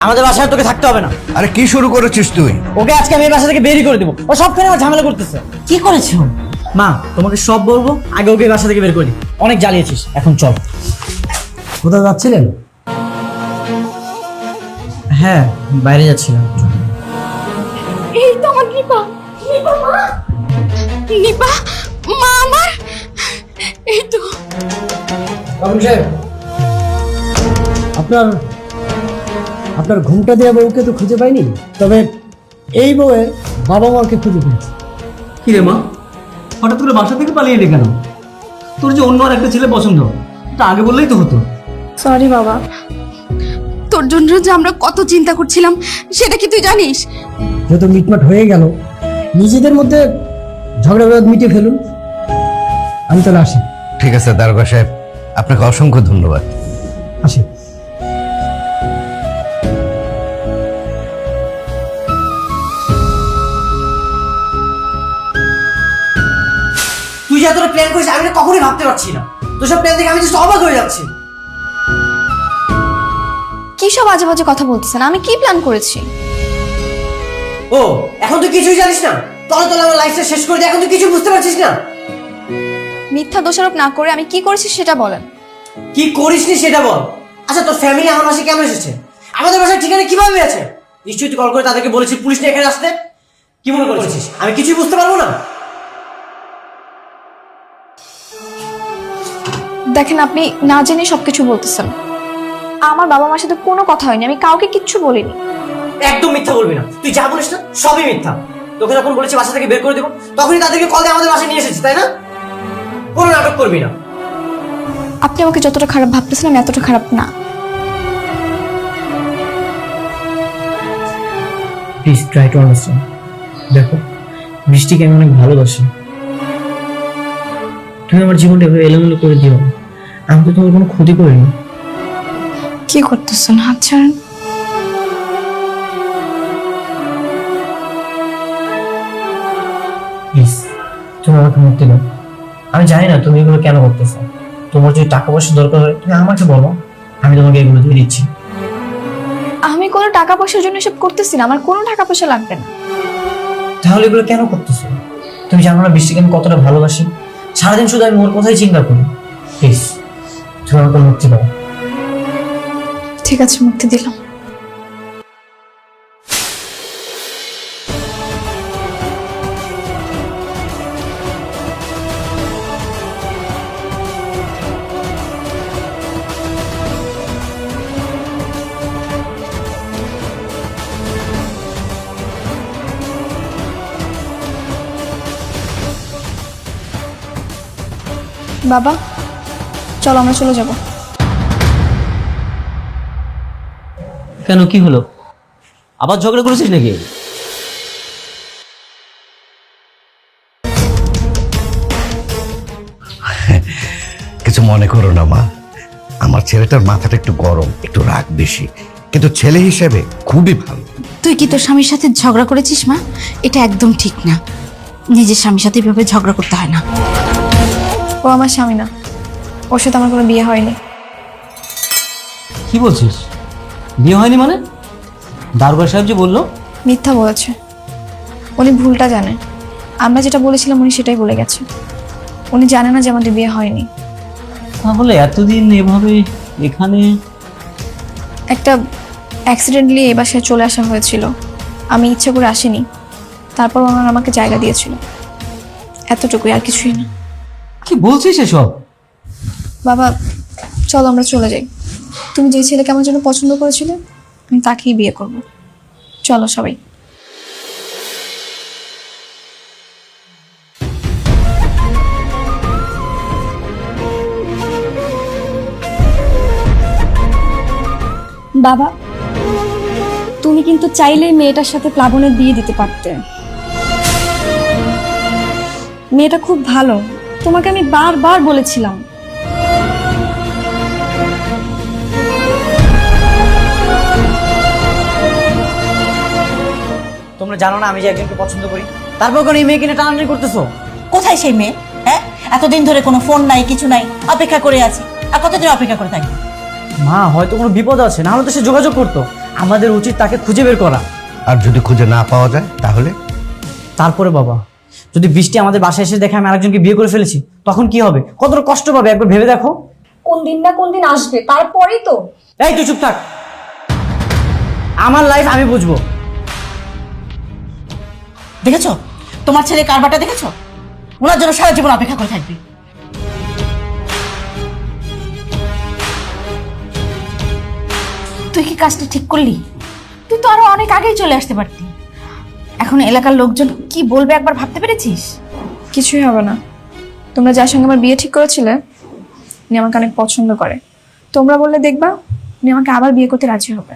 আমাদের বাসায় তোকে থাকতে হবে না। আরে কি শুরু করেছিস তুই? ওকে আজকে আমি এই বাসা থেকে বেরই করে দেবো। ও সবখানে আমার ঝামেলা করতেছে। কি করেছো? মা তোমাকে সব বলবো, আগে ওকে এই বাসা থেকে বের করে দিই। অনেক জ্বালিয়েছিস, এখন চল। কোথাও যাচ্ছিলেন? হ্যাঁ, বাইরে যাচ্ছিলাম। এই তো আমার নিপা, নিপা মা, নিপা মা আমার, এই তো। আপনার আপনার ঘুমটা দেওয়া বউকে তো খুঁজে পাইনি, তবে এই বউয়ের বাবা মাকে খুঁজে পেয়েছি। কি রে মা, হঠাৎ করে বাসা থেকে পালিয়ে এলে কেন? তোর যে অন্য আর একটা ছেলে পছন্দ, এটা আগে বললেই তো হতো। সরি বাবা, তোর জন্য যে আমরা কত চিন্তা করছিলাম সেটা কি তুই জানিস? যেহেতু মিটমাট হয়ে গেল, নিজেদের মধ্যে ঝগড়া বিবাদ মিটিয়ে ফেলুন। আমি তাহলে আসি। ঠিক আছে দারোগা সাহেব, আপনাকে অসংখ্য ধন্যবাদ। আসি। তুই যে এতটা প্ল্যান করিস আমি না কখনোই ভাবতে পারছি না। তোর সব প্ল্যান দেখে আমি জাস্ট অবাক হয়ে যাচ্ছি। কি সব আজে বাজে কথা বলতেছেন? আমি কি প্ল্যান করেছি? ও এখন তুই কিছুই জানিস না? তলে তলে আমার লাইফটা শেষ করে দিয়ে এখন তুই কিছু বুঝতে পারছিস না? মিথ্যা দোষারোপ না করে আমি কি করেছি সেটা বলেন। কি করিসনি সেটা বল। আচ্ছা তোর ফ্যামিলি আমার বাসায় কেন এসেছে? আমাদের বাসার ঠিকানা কিভাবে আছে? নিশ্চয়ই তুই কল করে তাদেরকে বলেছিস পুলিশ নিয়ে এখানে আসতে। কি মনে করেছিস আমি কিছুই বুঝতে পারবো না? দেখেন, আপনি না জেনে সবকিছু বলতেছেন। আমার বাবা মার সাথে কোনো কথা হয়নি, আমি কাউকে কিচ্ছু বলিনি। একদম মিথ্যা বলবি না। তুই যা বলিস না সবই মিথ্যা। তোকে যখন বলেছি বাসা থেকে বের করে দেবো তখনই তাদেরকে কল দিয়ে আমাদের বাসায় নিয়ে এসেছিস, তাই না? কোনো নাটক করবি না। আপনি আমাকে যতটা খারাপ ভাবতেছেন আমি এতটা খারাপ না। Please try to understand. দেখো, বৃষ্টিকে আমি অনেক ভালোবাসি। তুমি আমার জীবনটা এভাবে এলোমেলো করে দিও না। আমি তো তোমার কোনো ক্ষতি করিনি। কি করতেছেন? হাত ছাড়েন। প্লিজ তুমি আমাকে মুক্তি দাও। আমি জানি না তুমি এগুলো কেন করতেছো। তোমার যদি টাকা পয়সা দরকার হয় তুমি আমাকে বলো, আমি তোমাকে এগুলো দিয়ে দিচ্ছি। আমি কোনো টাকা পয়সার জন্য এসব করতেছি না, আমার কোনো টাকা পয়সা লাগবে না। তাহলে এগুলো কেন করতেছো? তুমি জানো না বৃষ্টিকে আমি কতটা ভালোবাসি? সারাদিন শুধু আমি ওর কথাই চিন্তা করি। প্লিজ তুমি আমাকে মুক্তি দাও। ঠিক আছে, মুক্তি দিলাম। বাবা চলো আমরা চলে যাব। কেন, কি হলো? আবার ঝগড়া করেছিস নাকি? কিছু মনে করো না মা, আমার ছেলেটার মাথাটা একটু গরম, একটু রাগ বেশি, কিন্তু ছেলে হিসেবে খুবই ভালো। তুই কি তোর স্বামীর সাথে ঝগড়া করেছিস মা? এটা একদম ঠিক না। নিজের স্বামীর সাথে এভাবে ঝগড়া করতে হয় না। ও আমার স্বামী না, ওর সাথে আমার কোনো বিয়ে হয়নি। কি বলছিস? বিয়ে হয়নি মানে? দারোগা সাহেব যে বললো। মিথ্যা বলেছে। উনি ভুলটা জানে। আমরা যেটা বলেছিলাম উনি সেটাই বলে গেছে। উনি জানে না যে আমাদের বিয়ে হয়নি। তাহলে এতদিন এভাবে এখানে? একটা অ্যাক্সিডেন্টলি এই বাসায় চলে আসা হয়েছিল, আমি ইচ্ছে করে আসিনি। তারপর ওনারা আমাকে জায়গা দিয়েছিল, এতটুকুই, আর কিছুই না। কি বলছিস এসব? বাবা চলো আমরা চলে যাই। তুমি যে ছেলেকে আমার জন্য পছন্দ করেছিলে আমি তাকেই বিয়ে করব। চলো সবাই। বাবা তুমি কিন্তু চাইলেই মেয়েটার সাথে প্লাবনের বিয়ে দিতে পারতে। মেয়েটা খুব ভালো, তোমাকে আমি বারবার বলেছিলাম। তোমরা জানো না আমি যে একজনকে পছন্দ করি, তারপর কোনো এই মেয়ে কিনে টানাটানি করতেছো? কোথায় সেই মেয়ে? হ্যাঁ, এতদিন ধরে কোনো ফোন নাই, কিছু নাই, অপেক্ষা করে আছি। আর কতদিন অপেক্ষা করে থাকি? মা হয়তো কোনো বিপদ আছে, না হলে তো সে যোগাযোগ করতো। আমাদের উচিত তাকে খুঁজে বের করা। আর যদি খুঁজে না পাওয়া যায় তাহলে? তারপরে বাবা, যদি বৃষ্টি আমাদের বাসায় এসে দেখে আমি আরেকজনকে বিয়ে করে ফেলেছি, তখন কি হবে? কতটা কষ্ট পাবে একবার ভেবে দেখো। কোন দিন না কোন দিন আসবে, তারপরেই তো। এই তুই চুপ থাক, আমার লাইফ আমি বুঝবো। দেখেছো তোমার ছেলে কারবারটা দেখেছো? ওনার জন্য সারা জীবন অপেক্ষা করে থাকবে। তুই কি কাজটা ঠিক করলি? তুই তো আরো অনেক আগেই চলে আসতে পারতি। এখন এলাকার লোকজন কি বলবে একবার ভাবতে পেরেছিস? কিছুই হবে না। তোমরা যার সঙ্গে আমার বিয়ে ঠিক করেছিলে উনি আমাকে অনেক পছন্দ করে। তোমরা বললে দেখবা উনি আমাকে আবার বিয়ে করতে রাজি হবে।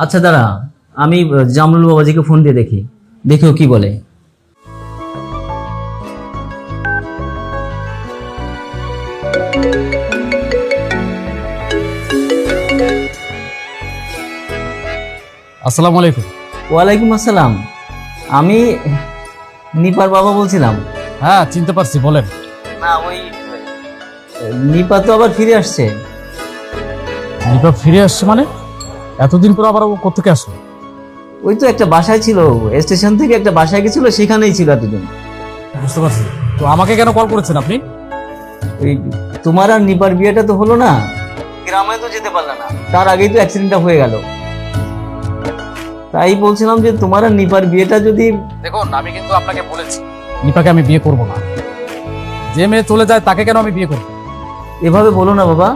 আচ্ছা দাঁড়া, আমি জামরুল বাবাজিকে ফোন দিয়ে দেখি, দেখেও কি বলে। আসসালামু আলাইকুম। ওয়ালাইকুম আসসালাম, আমি নিপার বাবা বলছিলাম। হ্যাঁ চিনতে পারছি, বলেন। না ওই নিপা তো আবার ফিরে আসছে। দীপক ফিরে আসছে মানে? এতদিন পর আবার ও কোত্থেকে আসলো? ওই তো একটা বাসায় ছিল, স্টেশন থেকে একটা বাসায় গেছিল, সেখানেই ছিল এতদিন। বুঝতে পারছি। তো আমাকে কেন কল করেছেন আপনি? ওই তোমার আর নিপার বিয়েটা তো হলো না, গ্রামে তো যেতে পারলে না, তার আগেই তো অ্যাক্সিডেন্টটা হয়ে গেল। তাই বলছিলাম যে তোমার আর নিপার বিয়েটা যদি... দেখুন আমি কিন্তু আপনাকে বলেছি নিপাকে আমি বিয়ে করব না। যে মেয়ে চলে যায় তাকে কেন আমি বিয়ে করব? এভাবে বলো না বাবা,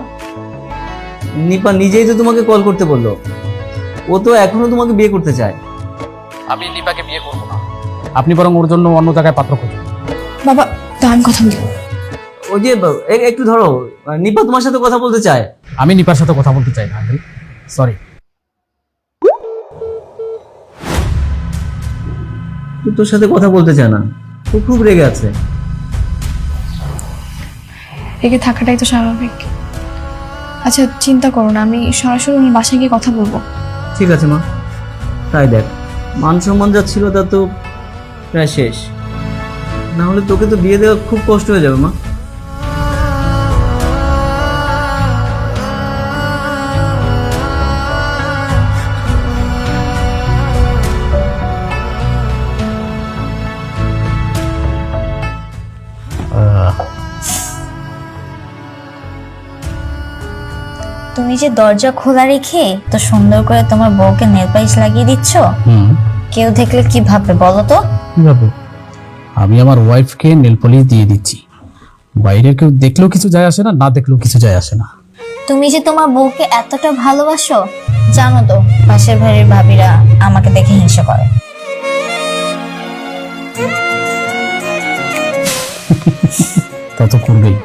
নিপা নিজেই তো তোমাকে কল করতে বললো, ও তো এখনো তোমাকে বিয়ে করতে চায়। আমি নিপাকে বিয়ে করব না, আপনি বরং ওর জন্য অন্য জায়গায় পাত্র খুঁজুন। বাবা দাঁড়ান, কথা বলি। ওই যে একটু ধরো, নিপা তোমার সাথে কথা বলতে চায়। আমি নিপার সাথে কথা বলতে চাই না আঙ্কেল, সরি। তোর সাথে কথা বলতে চায় না, ও খুব রেগে আছে। রেগে থাকাটাই তো স্বাভাবিক। আচ্ছা চিন্তা করো না, আমি সরাসরি ওনার বাসায় গিয়ে কথা বলবো। ঠিক আছে মা, তাই দেখ, মান সম্মান যা ছিল তা তো প্রায় শেষ, না হলে তোকে তো বিয়ে দেওয়া খুব কষ্ট হয়ে যাবে মা। তুমি যে দরজা খোলা রেখে তো সুন্দর করে তোমার বউকে নেল পালিশ লাগিয়ে দিচ্ছ, কেউ দেখলে কি ভাববে বলো তো? কিভাবে? আমি আমার ওয়াইফকে নেল পলিশ দিয়ে দিচ্ছি, বাইরের কেউ দেখলেও কিছু যায় আসে না, না দেখলেও কিছু যায় আসে না। তুমি যে তোমার বউকে এতটা ভালোবাসো, জানো তো পাশের বাড়ির ভাবিরা আমাকে দেখে হিংসা করে। তা তো করবেই।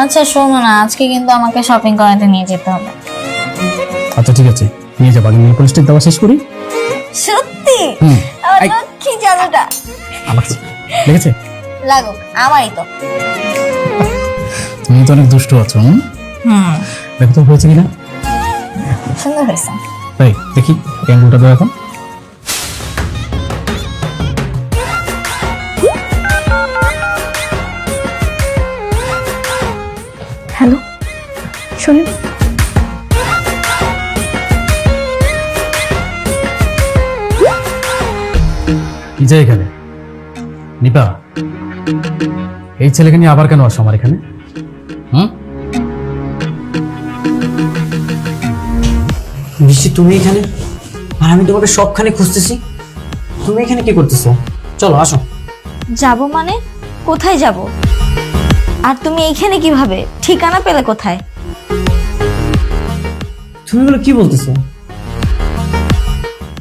আচ্ছা শোনো না, আজকে কিন্তু আমাকে শপিং করাতে নিয়ে যেতে হবে। আচ্ছা ঠিক আছে, নিয়ে যাবো। আগে নেল পলিশটা দেওয়া শেষ করি। সত্যি? হুম। আমার এই। লক্ষ্মী জাদুটা আমার লেগেছে? লাগুক, আমারই তো। তুমি তো অনেক দুষ্টু আছো। দেখো তো হয়েছে কিনা। সুন্দর হয়েছে। তাই দেখি ক্যাঙ্গুলটা দাও এখন। হ্যালো শুনুন, কি যায় এখানে? নিপা, এই ছেলেকে নিয়ে আবার কেন আসো আমার এখানে? বৃষ্টি তুমি এখানে, আর আমি তোমাকে সবখানে খুঁজতেছি, তুমি এখানে কি করতেছো? চলো আসো। যাব মানে? কোথায় যাব? আর তুমি এইখানে কিভাবে? ঠিকানা পেলে কোথায়? তুমি বলে কি বলতেছো?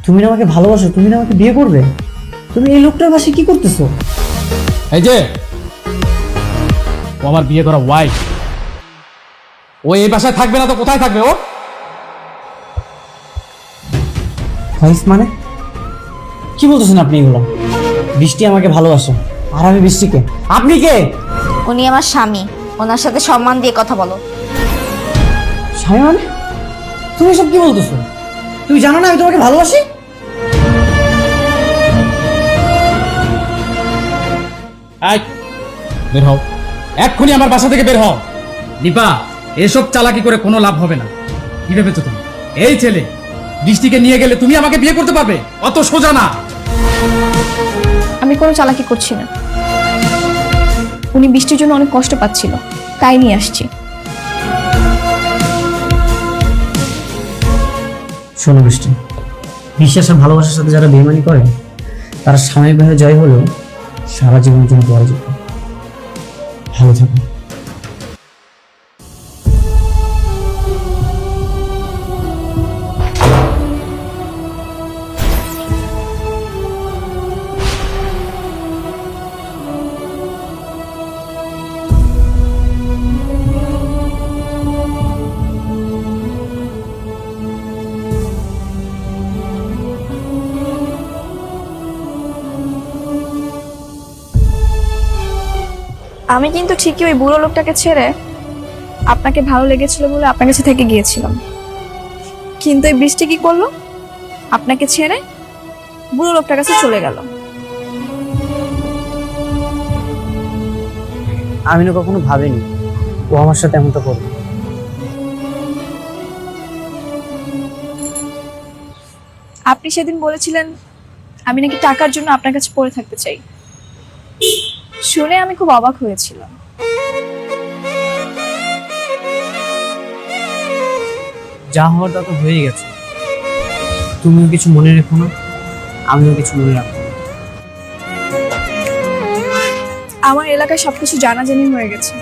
তুমি না আমাকে ভালোবাসো, তুমি না আমাকে বিয়ে করবে, তুমি এই লোকটার বাসায় কি করতেছো? এই যে ও আমার বিয়ে করা ওয়াইফ, ও এই বাসায় থাকবে না তো কোথায় থাকবে ও? মানে কি বলতেছেন আপনি এগুলো? বৃষ্টি আমাকে ভালোবাসে, আর আমি বৃষ্টিকে। আপনি কে? উনি আমার স্বামী, ওনার সাথে সম্মান দিয়ে কথা বলো। স্বামী মানে? তুমি সব কি বলতেছো? তুমি জানো না আমি তোমাকে ভালোবাসি? এই, বের হও, এক্ষুনি আমার বাসা থেকে বের হও। নিপা, এসব চালাকি করে কোনো লাভ হবে না। কি ভেবেছো তুমি? এই ছেলে বৃষ্টিকে নিয়ে গেলে তুমি আমাকে বিয়ে করতে পারবে? অত সোজা না। আমি কোনো চালাকি করছি না। উনি বৃষ্টির জন্য অনেক কষ্ট পাচ্ছিল, তাই নিয়ে আসছি। শোনো বৃষ্টি, বিশ্বাস আর ভালোবাসার সাথে যারা বেইমানি করে তারা সাময়িকভাবে জয় হলেও সারা জীবনের জন্য পরাজিত। ভালো থাকো। আমি কিন্তু ঠিকই ওই বুড়ো লোকটাকে ছেড়ে আপনাকে ভালো লেগেছিল বলে আপনার কাছে থেকে গিয়েছিলাম, কিন্তু এই বৃষ্টি কি করলো? আপনাকে ছেড়ে বুড়ো লোকটার কাছে চলে গেল। আমি না কখনো ভাবিনি ও আমার সাথে এমনটা করবে। আপনি সেদিন বলেছিলেন আমি নাকি টাকার জন্য আপনার কাছে পড়ে থাকতে চাই। শুনে আমি খুব অবাক হয়েছিলাম। যা হওয়ার তা তো হয়ে গেছে, তুমিও কিছু মনে রেখো না, আমিও কিছু মনে রাখবো না। আমার এলাকায় সবকিছু জানাজানি হয়ে গেছে।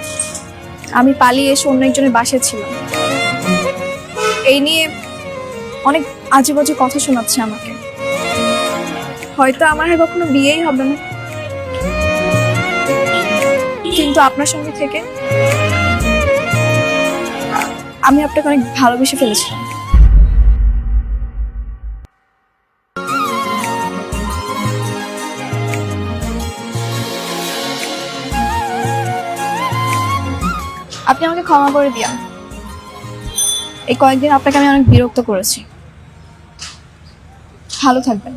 আমি পালিয়ে এসে অন্য একজনের বাসায় ছিলাম। এই নিয়ে অনেক আজে বাজে কথা শোনাচ্ছে আমাকে। হয়তো আমার আর কখনো বিয়েই হবে না, কিন্তু আপনার সঙ্গে থেকে আমি আপনাকে অনেক ভালোবেসে ফেলেছিলাম। আপনি আমাকে ক্ষমা করে দিন। এই কয়েকদিন আপনাকে আমি অনেক বিরক্ত করেছি। ভালো থাকবেন।